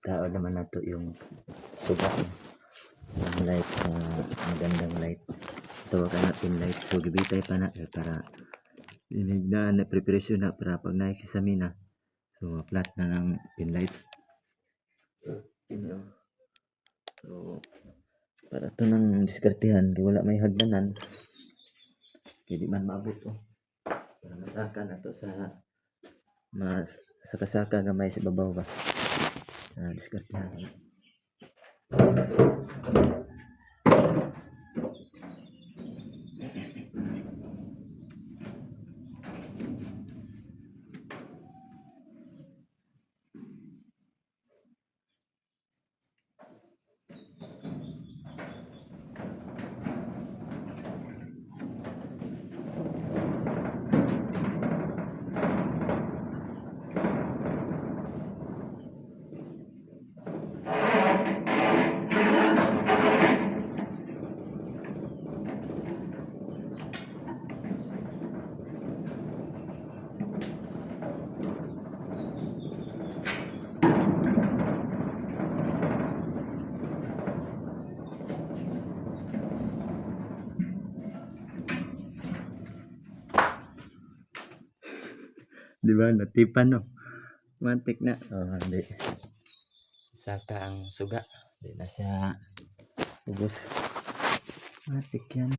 tao naman na to yung suga ang light, magandang light ito ka na pin light so gibitay pa na para dinigdaan na preparasyon na para pag naikisami na so flat na ng pin light so para ito ng diskartehan di wala may hagdanan hindi man maabot para masaka na to sa saka-saka gamay sa babaw ba diskartehan di ba natipan no mantik na hindi saka ang suga hindi na siya ubos matik yan.